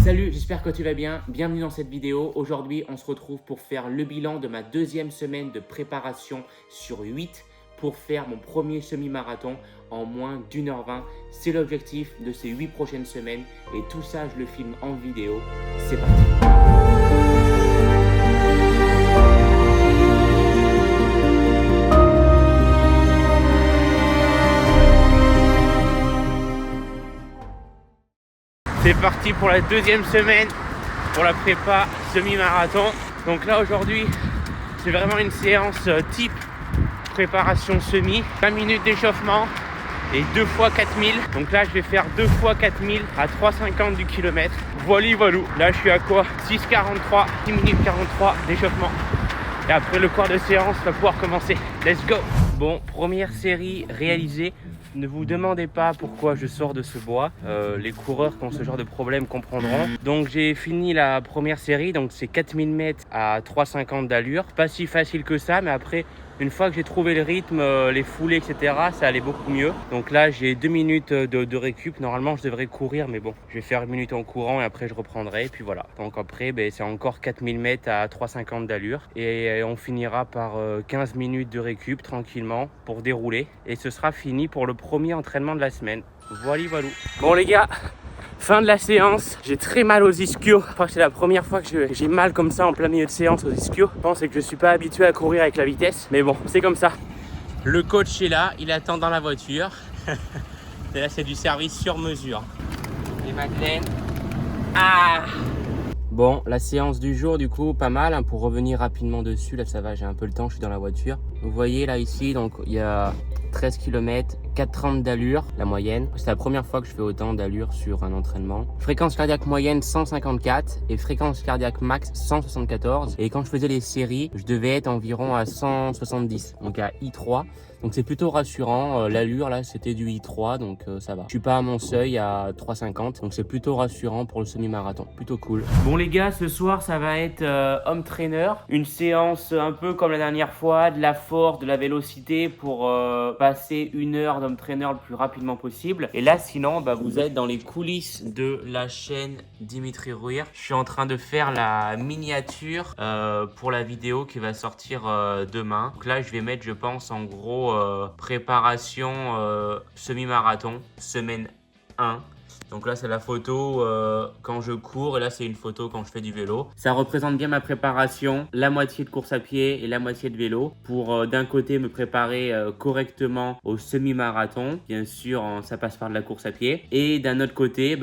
Salut, j'espère que tu vas bien. Bienvenue dans cette vidéo. Aujourd'hui, on se retrouve pour faire le bilan de ma deuxième semaine de préparation sur 8 pour faire mon premier semi-marathon en moins d'1h20. C'est l'objectif de ces 8 prochaines semaines et tout ça, je le filme en vidéo. C'est parti. C'est parti pour la deuxième semaine pour la prépa semi-marathon. Donc là aujourd'hui, c'est vraiment une séance type préparation semi. 20 minutes d'échauffement et 2 fois 4000. Donc là je vais faire 2 fois 4000 à 3,50 du kilomètre. Voilà. Là je suis à quoi? 6,43, 10 minutes 43 d'échauffement. Et après le quart de séance va pouvoir commencer. Let's go. Bon, première série réalisée. Ne vous demandez pas pourquoi je sors de ce bois. Les coureurs qui ont ce genre de problème comprendront. Donc j'ai fini la première série. Donc c'est 4000 mètres à 3,50 d'allure. Pas si facile que ça, mais après, une fois que j'ai trouvé le rythme, les foulées, etc., ça allait beaucoup mieux. Donc là, j'ai 2 minutes de récup. Normalement, je devrais courir, mais bon, je vais faire 1 minute en courant et après, je reprendrai. Et puis voilà. Donc après, c'est encore 4000 mètres à 3,50 d'allure. Et on finira par 15 minutes de récup tranquillement pour dérouler. Et ce sera fini pour le premier entraînement de la semaine. Voilà. Bon les gars, fin de la séance, j'ai très mal aux ischios. Je crois que c'est la première fois que j'ai mal comme ça en plein milieu de séance aux ischios. Je pense que je suis pas habitué à courir avec la vitesse, mais bon, c'est comme ça. Le coach est là, il attend dans la voiture. Et là, c'est du service sur mesure. Et Madeleine. Ah! Bon, la séance du jour, du coup, pas mal. Pour revenir rapidement dessus, là, ça va, j'ai un peu le temps, je suis dans la voiture. Vous voyez là, ici, donc il y a 13 km, 4,30 d'allure, la moyenne. C'est la première fois que je fais autant d'allure sur un entraînement. Fréquence cardiaque moyenne 154 et fréquence cardiaque max 174. Et quand je faisais les séries, je devais être environ à 170, donc à I3. Donc c'est plutôt rassurant. L'allure là, c'était du I3, donc ça va. Je suis pas à mon seuil à 3,50, donc c'est plutôt rassurant pour le semi-marathon. Plutôt cool. Bon les gars, ce soir ça va être home trainer. Une séance un peu comme la dernière fois, de la force, de la vélocité pour passer 1 heure d'home trainer le plus rapidement possible. Et là sinon, vous êtes dans les coulisses de la chaîne Dimitri Rouir. Je suis en train de faire la miniature pour la vidéo qui va sortir demain. Donc là je vais mettre, je pense, en gros préparation semi-marathon, semaine 1. Donc là c'est la photo quand je cours et là c'est une photo quand je fais du vélo. Ça représente bien ma préparation, la moitié de course à pied et la moitié de vélo pour d'un côté me préparer correctement au semi-marathon. Bien sûr ça passe par de la course à pied. Et d'un autre côté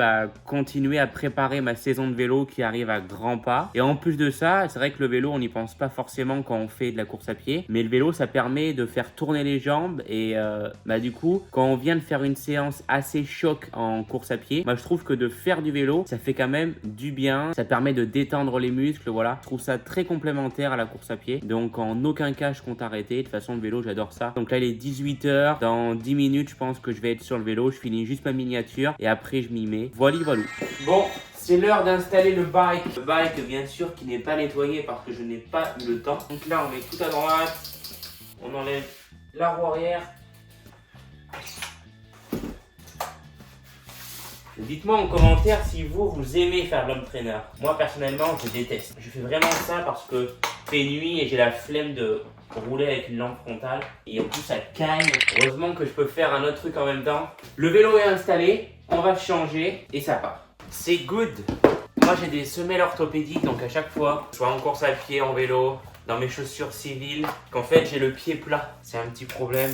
continuer à préparer ma saison de vélo qui arrive à grands pas. Et en plus de ça, c'est vrai que le vélo on n'y pense pas forcément quand on fait de la course à pied. Mais le vélo ça permet de faire tourner les jambes et du coup quand on vient de faire une séance assez choc en course à pied, je trouve que de faire du vélo, ça fait quand même du bien. Ça permet de détendre les muscles, voilà. Je trouve ça très complémentaire à la course à pied. Donc, en aucun cas, je compte arrêter. De toute façon, le vélo, j'adore ça. Donc là, il est 18h. Dans 10 minutes, je pense que je vais être sur le vélo. Je finis juste ma miniature et après, je m'y mets. Voilà. Bon, c'est l'heure d'installer le bike. Le bike, bien sûr, qui n'est pas nettoyé parce que je n'ai pas eu le temps. Donc là, on met tout à droite. On enlève la roue arrière. Dites-moi en commentaire si vous aimez faire l'home trainer. Moi personnellement je déteste. Je fais vraiment ça parce que fait nuit et j'ai la flemme de rouler avec une lampe frontale. Et en plus ça caille. Heureusement que je peux faire un autre truc en même temps. Le vélo est installé, on va changer et ça part. C'est good. Moi j'ai des semelles orthopédiques donc à chaque fois, soit en course à pied, en vélo, dans mes chaussures civiles, qu'en fait j'ai le pied plat. C'est un petit problème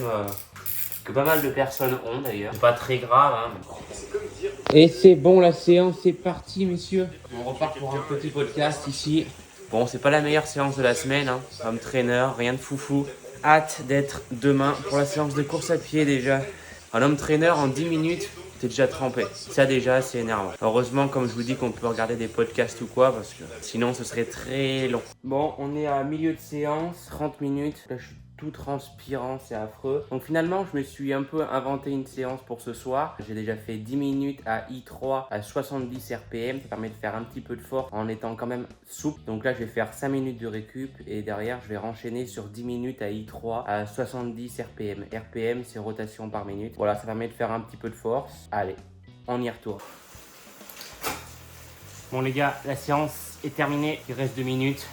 que pas mal de personnes ont d'ailleurs. C'est pas très grave Et c'est bon, la séance est partie, messieurs. On repart pour un petit podcast ici. Bon, c'est pas la meilleure séance de la semaine, Home trainer, rien de foufou. Hâte d'être demain pour la séance de course à pied déjà. Un home trainer en 10 minutes, t'es déjà trempé. Ça déjà, c'est énervant. Heureusement, comme je vous dis, qu'on peut regarder des podcasts ou quoi, parce que sinon ce serait très long. Bon, on est à milieu de séance, 30 minutes. Là, je suis tout transpirant, c'est affreux. Donc finalement, je me suis un peu inventé une séance pour ce soir. J'ai déjà fait 10 minutes à I3 à 70 RPM. Ça permet de faire un petit peu de force en étant quand même souple. Donc là, je vais faire 5 minutes de récup et derrière, je vais renchaîner sur 10 minutes à I3 à 70 RPM. RPM, c'est rotation par minute. Voilà, ça permet de faire un petit peu de force. Allez, on y retourne. Bon les gars, la séance est terminée, il reste 2 minutes.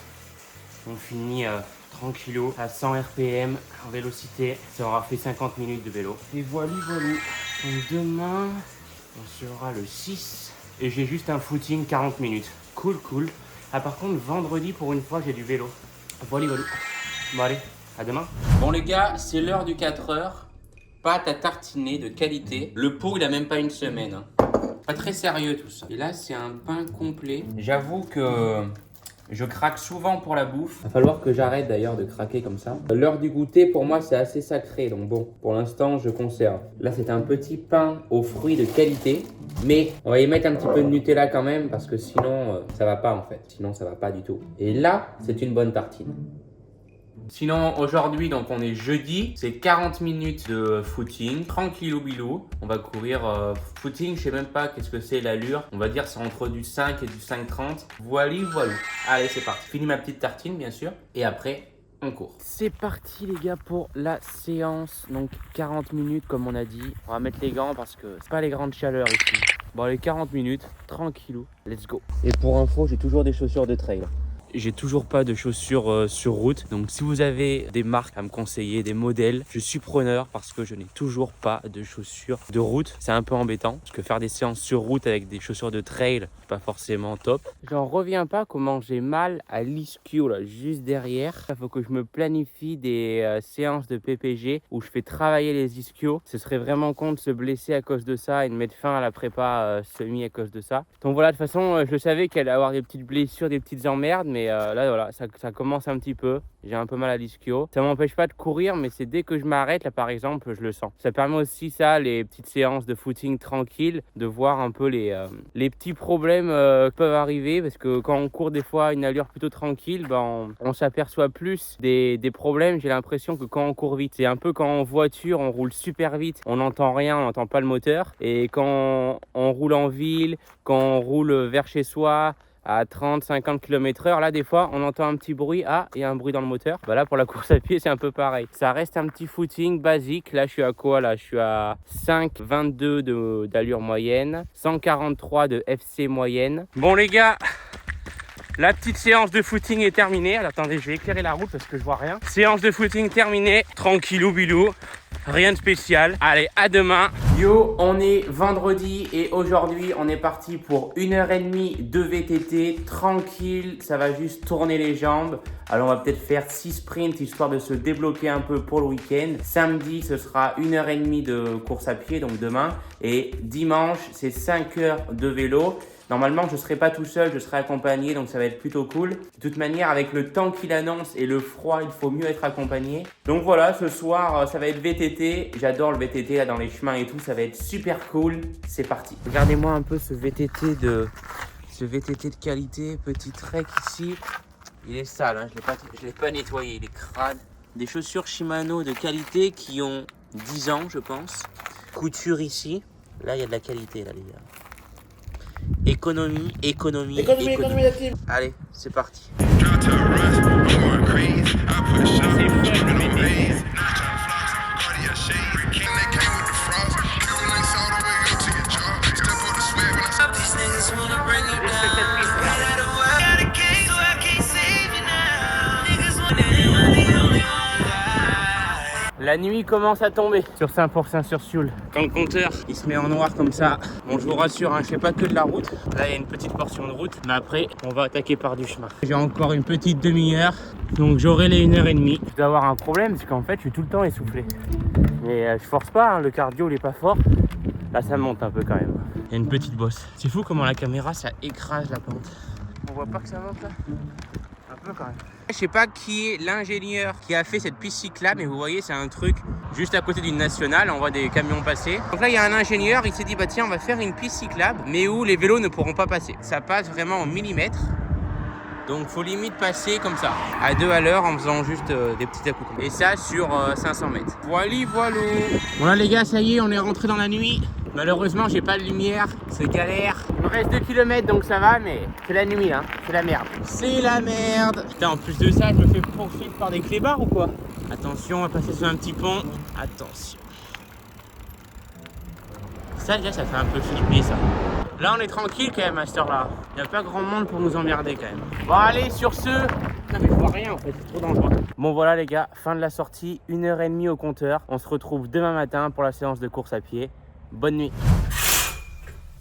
On finit tranquillo à 100 RPM en vélocité. Ça aura fait 50 minutes de vélo. Et voilà. Donc demain, on sera le 6 et j'ai juste un footing 40 minutes. Cool. Ah par contre, vendredi pour une fois, j'ai du vélo. Voilà. Bon allez, à demain. Bon les gars, c'est l'heure du 4h. Pâte à tartiner de qualité. Le pot, il a même pas une semaine. Hein. Pas très sérieux tout ça. Et là, c'est un pain complet. J'avoue que je craque souvent pour la bouffe. Il va falloir que j'arrête d'ailleurs de craquer comme ça. L'heure du goûter, pour moi, c'est assez sacré. Donc bon, pour l'instant, je conserve. Là, c'est un petit pain aux fruits de qualité. Mais on va y mettre un petit peu de Nutella quand même parce que sinon, ça va pas en fait. Sinon, ça va pas du tout. Et là, c'est une bonne tartine. Sinon, aujourd'hui, donc on est jeudi, c'est 40 minutes de footing, tranquillou bilou. On va courir footing, je sais même pas qu'est-ce que c'est l'allure. On va dire c'est entre du 5 et du 5,30. Voilà. Allez, c'est parti. Fini ma petite tartine, bien sûr. Et après, on court. C'est parti les gars pour la séance. Donc 40 minutes comme on a dit. On va mettre les gants parce que c'est pas les grandes chaleurs ici. Bon, les 40 minutes, tranquillou, let's go. Et pour info, j'ai toujours des chaussures de trail. J'ai toujours pas de chaussures sur route. Donc si vous avez des marques à me conseiller, des modèles, je suis preneur parce que je n'ai toujours pas de chaussures de route. C'est un peu embêtant parce que faire des séances sur route avec des chaussures de trail, c'est pas forcément top. J'en reviens pas comment j'ai mal à l'ischio là, juste derrière. Il faut que je me planifie des séances de PPG où je fais travailler les ischios. Ce serait vraiment con de se blesser à cause de ça et de mettre fin à la prépa semi à cause de ça. Donc voilà, de toute façon, je savais qu'elle allait avoir des petites blessures, des petites emmerdes, mais là voilà, ça commence un petit peu. J'ai un peu mal à l'ischio. Ça m'empêche pas de courir, mais c'est dès que je m'arrête, là par exemple, je le sens. Ça permet aussi ça, les petites séances de footing tranquille, de voir un peu les petits problèmes qui peuvent arriver. Parce que quand on court des fois une allure plutôt tranquille, on s'aperçoit plus des problèmes. J'ai l'impression que quand on court vite, c'est un peu quand en voiture, on roule super vite, on n'entend rien, on n'entend pas le moteur. Et quand on roule en ville, quand on roule vers chez soi, à 30-50 km/h, là des fois on entend un petit bruit, ah il y a un bruit dans le moteur. Bah là pour la course à pied c'est un peu pareil, ça reste un petit footing basique. Là je suis à quoi? Là je suis à 5,22 d'allure moyenne, 143 de FC moyenne. Bon les gars, la petite séance de footing est terminée. Alors, attendez, je vais éclairer la route parce que je vois rien. Séance de footing terminée, tranquillou bilou. Rien de spécial. Allez, à demain. Yo, on est vendredi et aujourd'hui, on est parti pour 1h30 de VTT. Tranquille, ça va juste tourner les jambes. Alors, on va peut-être faire 6 sprints histoire de se débloquer un peu pour le week-end. Samedi, ce sera 1h30 de course à pied, donc demain. Et dimanche, c'est 5 heures de vélo. Normalement, je ne serai pas tout seul, je serai accompagné, donc ça va être plutôt cool. De toute manière, avec le temps qu'il annonce et le froid, il faut mieux être accompagné. Donc voilà, ce soir, ça va être VTT. J'adore le VTT là dans les chemins et tout, ça va être super cool. C'est parti. Regardez-moi un peu ce VTT de qualité, petit trek ici. Il est sale, hein, je l'ai pas nettoyé, il est crade. Des chaussures Shimano de qualité qui ont 10 ans, je pense. Couture ici. Là, il y a de la qualité, là, les gars. Économie. Allez, c'est parti. La nuit commence à tomber sur 5% sur Sioule. Quand le compteur il se met en noir comme ça, bon je vous rassure, hein, je fais pas que de la route. Là il y a une petite portion de route, mais après on va attaquer par du chemin. J'ai encore une petite demi-heure, donc j'aurai les 1h30. Je dois avoir un problème, parce qu'en fait je suis tout le temps essoufflé. Mais je force pas, hein, le cardio il est pas fort. Là ça monte un peu quand même. Il y a une petite bosse. C'est fou comment la caméra ça écrase la pente. On voit pas que ça monte là? Un peu quand même. Je sais pas qui est l'ingénieur qui a fait cette piste cyclable, mais vous voyez c'est un truc juste à côté d'une nationale, on voit des camions passer. Donc là il y a un ingénieur, il s'est dit bah tiens on va faire une piste cyclable mais où les vélos ne pourront pas passer. Ça passe vraiment en millimètres. Donc faut limite passer comme ça, à 2 à l'heure en faisant juste des petits à-coups. Et ça sur 500 mètres. Voilà. Bon là les gars, ça y est, on est rentré dans la nuit. Malheureusement j'ai pas de lumière, c'est galère. Il me reste 2 km donc ça va, mais c'est la nuit hein, c'est la merde. C'est la merde. Putain, en plus de ça, je me fais poursuivre par des clébards ou quoi? Attention, on va passer sur un petit pont. Attention. Ça déjà ça fait un peu flipper ça. Là on est tranquille quand même à cette heure là. Il n'y a pas grand monde pour nous emmerder quand même. Bon allez, sur ce... Non mais je vois rien en fait, c'est trop dangereux. Bon voilà les gars, fin de la sortie, 1h30 au compteur. On se retrouve demain matin pour la séance de course à pied. Bonne nuit.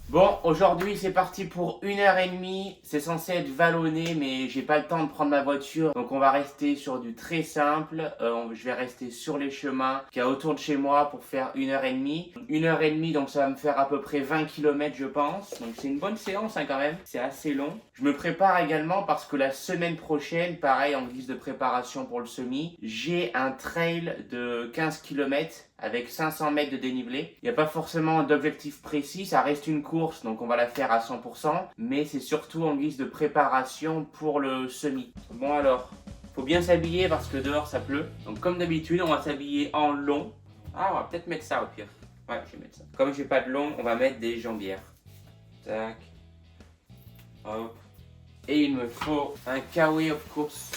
Bon, aujourd'hui c'est parti pour 1h30. C'est censé être vallonné, mais j'ai pas le temps de prendre ma voiture. Donc on va rester sur du très simple. Je vais rester sur les chemins qu'il y a autour de chez moi pour faire 1h30. 1h30, donc ça va me faire à peu près 20 km je pense. Donc c'est une bonne séance hein, quand même, c'est assez long. Je me prépare également parce que la semaine prochaine, pareil en guise de préparation pour le semi, j'ai un trail de 15 km avec 500 mètres de dénivelé. Il n'y a pas forcément d'objectif précis, ça reste une course, donc on va la faire à 100%, mais c'est surtout en guise de préparation pour le semi. Bon alors, faut bien s'habiller parce que dehors ça pleut. Donc comme d'habitude, on va s'habiller en long. Ah, on va peut-être mettre ça au pire. Ouais, je vais mettre ça. Comme j'ai pas de long, on va mettre des jambières. Tac. Hop. Et il me faut un kawaii of course.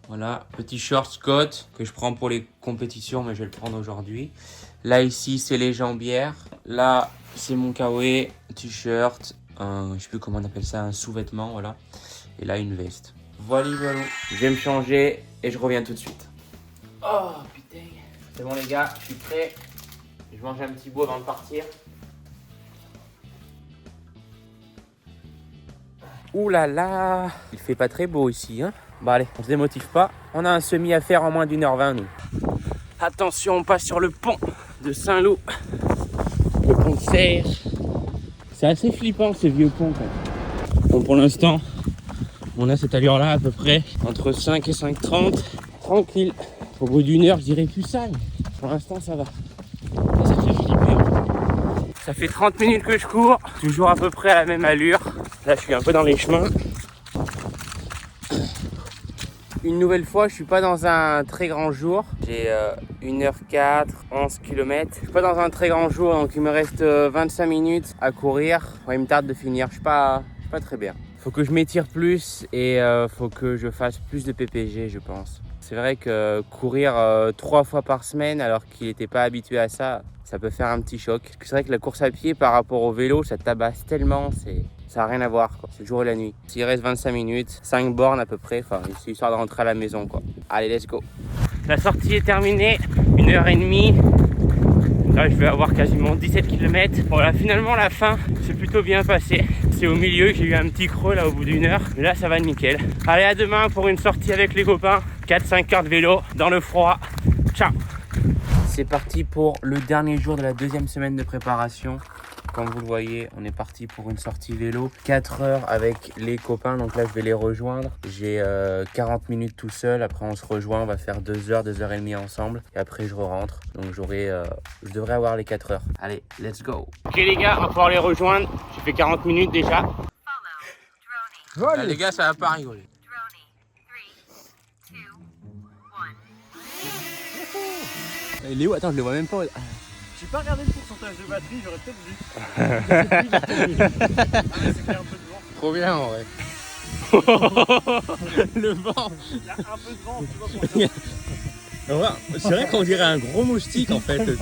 Voilà, petit short Scott que je prends pour les compétitions, mais je vais le prendre aujourd'hui. Là, ici, c'est les jambières. Là, c'est mon kawaii, t-shirt, je sais plus comment on appelle ça, un sous-vêtement, voilà. Et là, une veste. Voilà, voilà. Je vais me changer et je reviens tout de suite. Oh, putain. C'est bon, les gars, je suis prêt. Je mange un petit bout avant de partir. Ouh là là, il fait pas très beau ici, hein. Bon allez, on se démotive pas. On a un semi à faire en moins d'1h20 nous. Attention, on passe sur le pont de Saint-Loup. Le pont de Serre. C'est assez flippant ce vieux pont quand même. Bon pour l'instant, on a cette allure là à peu près entre 5 et 5h30. Tranquille. Au bout d'une heure, je dirais plus ça, mais pour l'instant ça va. Et ça fait flipper. Ça fait 30 minutes que je cours, toujours à peu près à la même allure. Là, je suis un peu dans les chemins. Une nouvelle fois, je suis pas dans un très grand jour. J'ai 1h04, 11 km. Je suis pas dans un très grand jour, donc il me reste 25 minutes à courir. Ouais, il me tarde de finir, je suis pas très bien. Faut que je m'étire plus et faut que je fasse plus de PPG, je pense. C'est vrai que courir 3 fois par semaine alors qu'il n'était pas habitué à ça, ça peut faire un petit choc. C'est vrai que la course à pied par rapport au vélo, ça tabasse tellement, ça n'a rien à voir, quoi. C'est le jour et la nuit. S'il reste 25 minutes, 5 bornes à peu près, enfin, c'est histoire de rentrer à la maison, quoi. Allez, let's go. La sortie est terminée, 1h30. Là, je vais avoir quasiment 17 km. Voilà, finalement, la fin s'est plutôt bien passée. C'est au milieu que j'ai eu un petit creux là au bout d'une heure. Mais là, ça va nickel. Allez, à demain pour une sortie avec les copains. 4-5 heures de vélo dans le froid. Ciao. C'est parti pour le dernier jour de la deuxième semaine de préparation. Comme vous le voyez, on est parti pour une sortie vélo. 4 heures avec les copains, donc là je vais les rejoindre. J'ai 40 minutes tout seul, après on se rejoint, on va faire 2 heures, 2h30 ensemble. Et après je rentre, donc je devrais avoir les 4 heures. Allez, let's go. Ok les gars, on va pouvoir les rejoindre. J'ai fait 40 minutes déjà. Là, les gars, ça va pas rigoler. Il est où? Attends, je le vois même pas. J'ai pas regardé le pourcentage de batterie, j'aurais peut-être vu. C'était un peu de vent. Trop bien en vrai. Le vent. Il y a un peu de vent, tu vois pour ça. C'est vrai qu'on dirait un gros moustique en fait. Allez.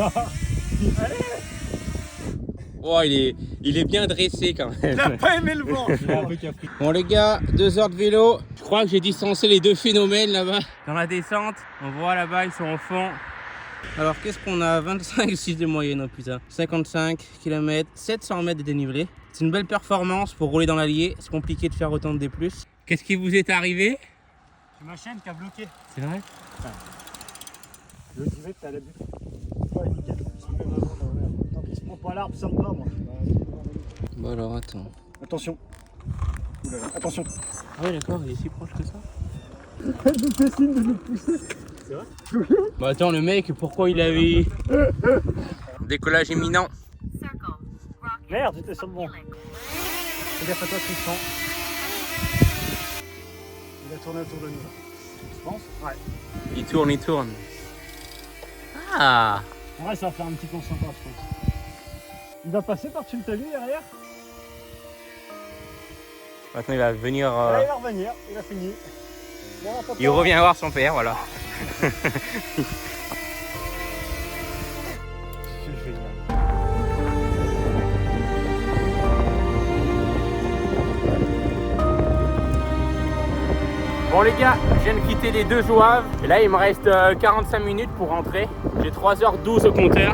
Oh, il est bien dressé quand même. Il a pas aimé le vent. Bon les gars, 2 heures de vélo. Je crois que j'ai distancé les deux phénomènes là-bas. Dans la descente, on voit là-bas, ils sont au fond. Alors qu'est-ce qu'on a? 25,6 de moyenne, oh putain. 55 km, 700 mètres de dénivelé. C'est une belle performance pour rouler dans l'Allier. C'est compliqué de faire autant de D+. Qu'est-ce qui vous est arrivé? C'est ma chaîne qui a bloqué. C'est vrai? Le duvet, t'as la butte. Ouais, nickel. Je me mets vraiment dans l'air. Tant qu'il se prend pas l'arbre, ça me va, moi. Bon alors attends. Attention. Oulala, attention. Ah ouais d'accord, il est si proche que ça. Je me fais signe de nous pousser. C'est vrai? Bah attends, le mec, pourquoi il avait... Décollage imminent. Merde, j'étais sur le bon. Fais gaffe à toi, Tristan. Il a tourné autour de nous. Je pense? Ouais. Il tourne. Ah! En vrai, ça va faire un petit tour sympa, je pense. Il va passer par-dessus le talus derrière. Maintenant, il va venir... Là, il va revenir, il a fini. Bon, il revient voir son père, voilà. C'est génial. Bon les gars, je viens de quitter les 2 Zouaves. Et là il me reste 45 minutes pour rentrer. J'ai 3h12 au compteur.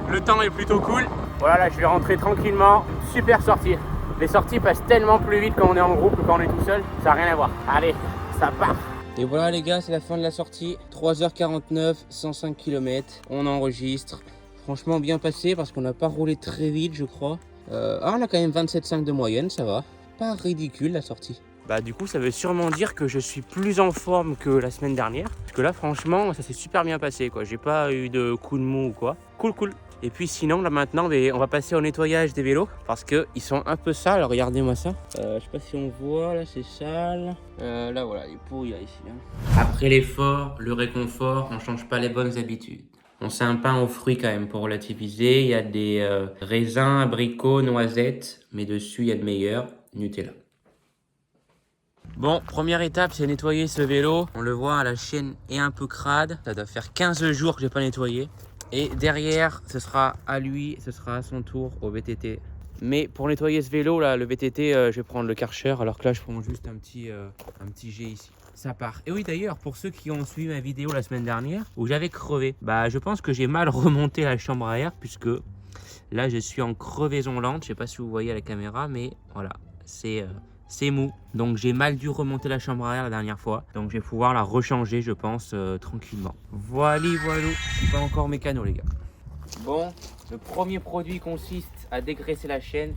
Le temps est plutôt cool. Voilà, là je vais rentrer tranquillement. Super sortie. Les sorties passent tellement plus vite quand on est en groupe que quand on est tout seul. Ça n'a rien à voir. Allez, ça part. Et voilà les gars, c'est la fin de la sortie. 3h49, 105 km. On enregistre. Franchement bien passé parce qu'on n'a pas roulé très vite je crois. On a quand même 27,5 de moyenne, ça va. Pas ridicule la sortie. Bah du coup ça veut sûrement dire que je suis plus en forme que la semaine dernière. Parce que là franchement ça s'est super bien passé quoi. J'ai pas eu de coup de mou ou quoi. Cool. Et puis sinon là maintenant on va passer au nettoyage des vélos. Parce qu'ils sont un peu sales, regardez-moi ça. Je sais pas si on voit, là c'est sale. Là voilà, il est pourri là ici. Après l'effort, le réconfort, on change pas les bonnes habitudes. On sait un pain aux fruits quand même pour relativiser. Il y a des raisins, abricots, noisettes. Mais dessus il y a de meilleurs, Nutella. Bon, première étape, c'est nettoyer ce vélo. On le voit, la chaîne est un peu crade. Ça doit faire 15 jours que je n'ai pas nettoyé. Et derrière, ce sera à lui, ce sera à son tour au VTT. Mais pour nettoyer ce vélo, là, le VTT, je vais prendre le Karcher. Alors que là, je prends juste un petit jet ici. Ça part. Et oui, d'ailleurs, pour ceux qui ont suivi ma vidéo la semaine dernière, où j'avais crevé, bah, je pense que j'ai mal remonté la chambre à air, puisque là, je suis en crevaison lente. Je sais pas si vous voyez à la caméra, mais voilà, c'est mou. Donc j'ai mal dû remonter la chambre à air la dernière fois. Donc je vais pouvoir la rechanger je pense tranquillement. Voilà. Pas encore mécano les gars. Bon, le premier produit consiste à dégraisser la chaîne.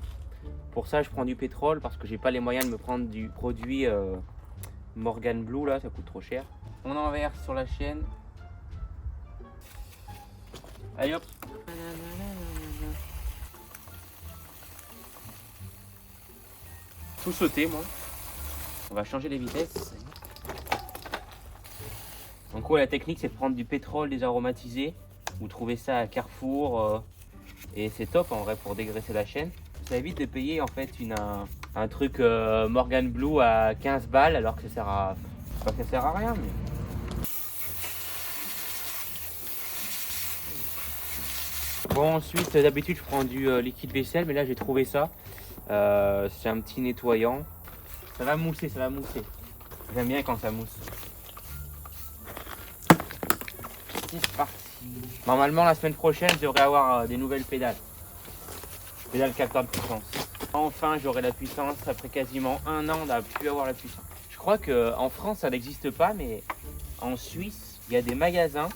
Pour ça je prends du pétrole parce que j'ai pas les moyens de me prendre du produit Morgan Blue là, ça coûte trop cher. On en verse sur la chaîne. Allez hop. Tout sauter moi. On va changer les vitesses. Donc ouais, la technique c'est de prendre du pétrole désaromatisé. Vous trouvez ça à Carrefour et c'est top en vrai pour dégraisser la chaîne. Ça évite de payer en fait un truc Morgan Blue à 15 balles alors que ça sert à, pas que ça sert à rien mais... Bon ensuite d'habitude je prends du liquide vaisselle mais là j'ai trouvé ça. C'est un petit nettoyant. Ça va mousser, J'aime bien quand ça mousse. C'est parti. Normalement la semaine prochaine je devrais avoir des nouvelles pédales. Pédales capteurs de puissance. Enfin j'aurai la puissance après quasiment 1 an d'avoir pu avoir la puissance. Je crois qu'en France ça n'existe pas mais en Suisse il y a des magasins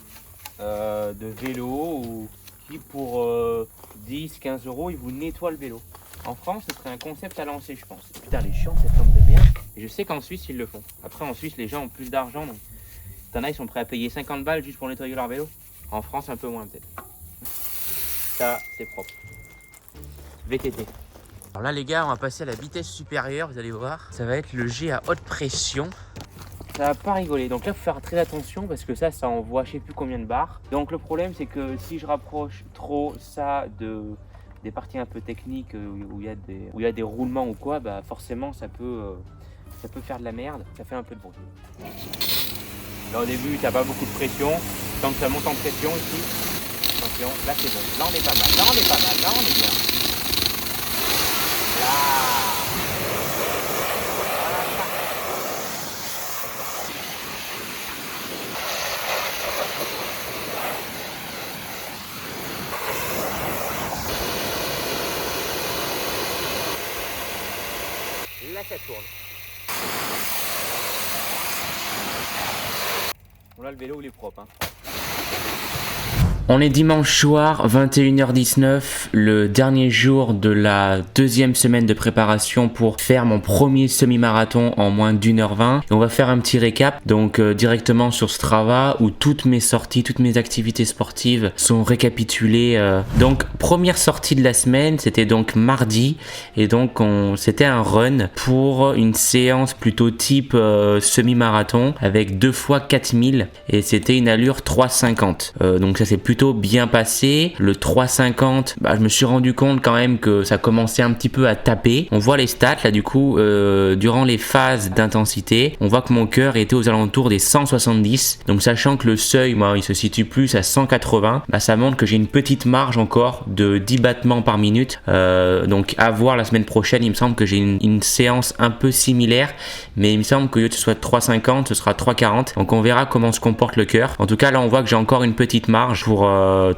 de vélos qui pour 10-15 € ils vous nettoient le vélo. En France, ce serait un concept à lancer, je pense. Putain, les chiants, cette forme de merde. Et je sais qu'en Suisse, ils le font. Après, en Suisse, les gens ont plus d'argent. Donc, t'en as, ils sont prêts à payer 50 balles juste pour nettoyer leur vélo. En France, un peu moins, peut-être. Ça, c'est propre. VTT. Alors là, les gars, on va passer à la vitesse supérieure. Vous allez voir. Ça va être le jet à haute pression. Ça va pas rigoler. Donc là, il faut faire très attention parce que ça envoie je sais plus combien de bars. Donc le problème, c'est que si je rapproche trop ça des parties un peu techniques où il y a des roulements ou quoi, bah forcément ça peut faire de la merde, ça fait un peu de bruit. Là au début t'as pas beaucoup de pression, tant que ça monte en pression ici, attention, là c'est bon, là on est pas mal, là on est bien. Là. Là ça tourne. Bon là le vélo il est propre hein. On est dimanche soir, 21h19, le dernier jour de la deuxième semaine de préparation pour faire mon premier semi-marathon en moins d'1h20. Et on va faire un petit récap, donc directement sur Strava où toutes mes sorties, toutes mes activités sportives sont récapitulées. Donc première sortie de la semaine, c'était donc mardi et donc c'était un run pour une séance plutôt type semi-marathon avec 2 fois 4000 et c'était une allure 3,50. Donc ça c'est plus plutôt bien passé. Le 3,50, je me suis rendu compte quand même que ça commençait un petit peu à taper. On voit les stats là du coup, durant les phases d'intensité, on voit que mon cœur était aux alentours des 170. Donc sachant que le seuil, moi, il se situe plus à 180, ça montre que j'ai une petite marge encore de 10 battements par minute. Donc à voir la semaine prochaine, il me semble que j'ai une séance un peu similaire, mais il me semble qu'au lieu que ce soit 3,50, ce sera 3,40. Donc on verra comment se comporte le cœur. En tout cas là on voit que j'ai encore une petite marge pour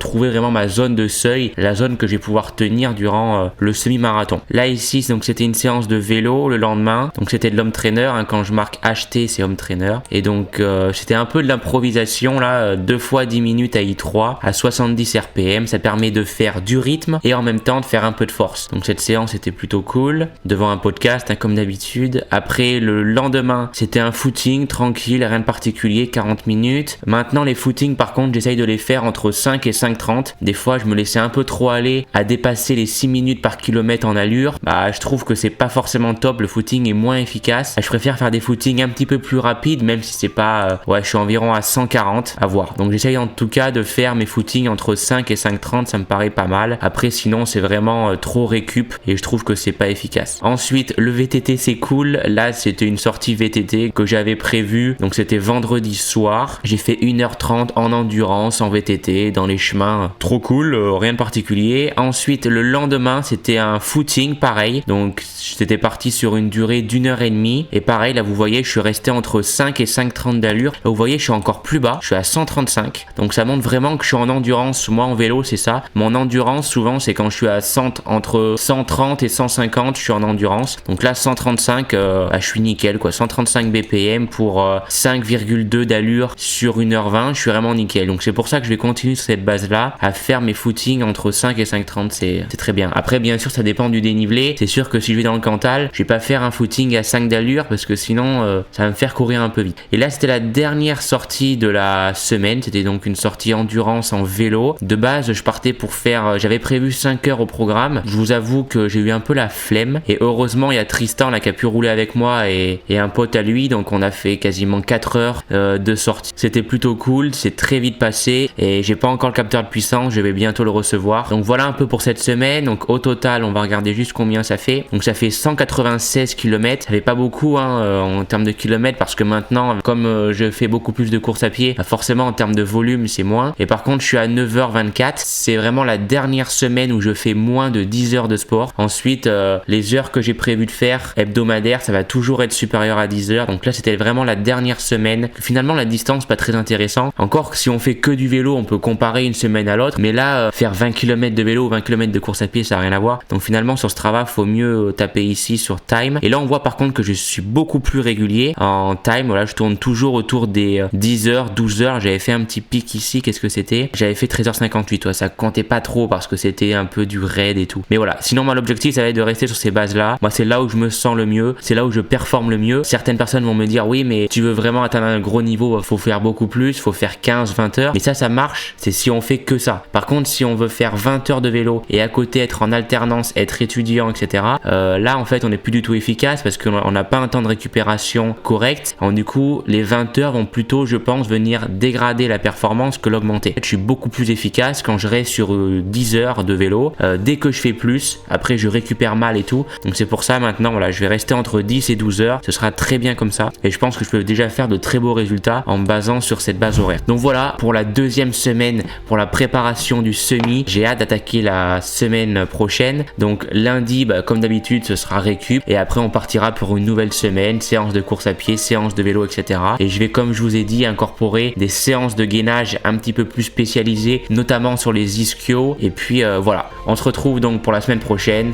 trouver vraiment ma zone de seuil, la zone que je vais pouvoir tenir durant le semi-marathon. Là ici donc c'était une séance de vélo le lendemain, donc c'était de l'home trainer, quand je marque HT c'est home trainer, et donc c'était un peu de l'improvisation là, 2 fois 10 minutes à I3 à 70 RPM, ça permet de faire du rythme et en même temps de faire un peu de force. Donc cette séance était plutôt cool, devant un podcast comme d'habitude. Après le lendemain c'était un footing tranquille, rien de particulier, 40 minutes. Maintenant les footings par contre j'essaye de les faire entre 5 et 5,30. Des fois je me laissais un peu trop aller à dépasser les 6 minutes par kilomètre en allure. Je trouve que c'est pas forcément top, le footing est moins efficace. Je préfère faire des footings un petit peu plus rapides, même si c'est pas je suis environ à 140 à voir. Donc j'essaye en tout cas de faire mes footings entre 5 et 5,30, ça me paraît pas mal. Après sinon c'est vraiment trop récup et je trouve que c'est pas efficace. Ensuite le VTT c'est cool, là c'était une sortie VTT que j'avais prévue, donc c'était vendredi soir. J'ai fait 1h30 en endurance en VTT dans les chemins, trop cool, rien de particulier. Ensuite le lendemain c'était un footing pareil, donc j'étais parti sur une durée d'1h30 et pareil là vous voyez je suis resté entre 5 et 5,30 d'allure. Là vous voyez je suis encore plus bas, je suis à 135, donc ça montre vraiment que je suis en endurance. Moi en vélo c'est ça, mon endurance souvent c'est quand je suis à 100, entre 130 et 150 je suis en endurance. Donc là 135 je suis nickel quoi, 135 BPM pour 5,2 d'allure sur 1h20, je suis vraiment nickel. Donc c'est pour ça que je vais continuer sur cette base là à faire mes footings entre 5 et 5,30, c'est très bien. Après bien sûr ça dépend du dénivelé, c'est sûr que si je vais dans le Cantal je vais pas faire un footing à 5 d'allure parce que sinon ça va me faire courir un peu vite. Et là c'était la dernière sortie de la semaine, c'était donc une sortie endurance en vélo. De base je partais pour faire, j'avais prévu 5 heures au programme, je vous avoue que j'ai eu un peu la flemme et heureusement il y a Tristan là qui a pu rouler avec moi et un pote à lui, donc on a fait quasiment 4 heures de sortie. C'était plutôt cool, c'est très vite passé et j'ai pas encore le capteur de puissance, je vais bientôt le recevoir. Donc voilà un peu pour cette semaine. Donc au total on va regarder juste combien ça fait. Donc ça fait 196 km, ça fait pas beaucoup en termes de kilomètres parce que maintenant comme je fais beaucoup plus de courses à pied, forcément en termes de volume c'est moins. Et par contre je suis à 9h24, c'est vraiment la dernière semaine où je fais moins de 10 heures de sport. Ensuite les heures que j'ai prévu de faire hebdomadaires ça va toujours être supérieur à 10 heures. Donc là c'était vraiment la dernière semaine. Finalement la distance pas très intéressant. Encore si on fait que du vélo on peut comparer une semaine à l'autre, mais là faire 20 km de vélo ou 20 km de course à pied ça n'a rien à voir. Donc finalement sur Strava faut mieux taper ici sur time. Et là on voit par contre que je suis beaucoup plus régulier en time. Voilà, je tourne toujours autour des 10 heures, 12 heures. J'avais fait un petit pic ici, qu'est-ce que c'était? J'avais fait 13h58, ça comptait pas trop parce que c'était un peu du raid et tout. Mais voilà, sinon moi l'objectif ça va être de rester sur ces bases là. Moi c'est là où je me sens le mieux, c'est là où je performe le mieux. Certaines personnes vont me dire oui mais tu veux vraiment atteindre un gros niveau, faut faire beaucoup plus, faut faire 15-20 heures. Mais ça marche, c'est si on fait que ça. Par contre si on veut faire 20 heures de vélo et à côté être en alternance, être étudiant etc. Là en fait on n'est plus du tout efficace parce qu'on n'a pas un temps de récupération correct. Donc, du coup les 20 heures vont plutôt je pense venir dégrader la performance que l'augmenter. Je suis beaucoup plus efficace quand je reste sur 10 heures de vélo. Dès que je fais plus, après je récupère mal et tout. Donc c'est pour ça maintenant voilà, je vais rester entre 10 et 12 heures. Ce sera très bien comme ça. Et je pense que je peux déjà faire de très beaux résultats en me basant sur cette base horaire. Donc voilà pour la deuxième semaine pour la préparation du semi. J'ai hâte d'attaquer la semaine prochaine. Donc lundi comme d'habitude ce sera récup et après on partira pour une nouvelle semaine, séance de course à pied, séance de vélo etc. Et je vais comme je vous ai dit incorporer des séances de gainage un petit peu plus spécialisées, notamment sur les ischios. Et puis voilà, on se retrouve donc pour la semaine prochaine.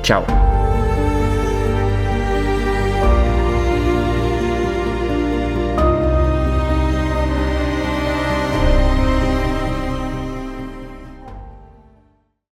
Ciao.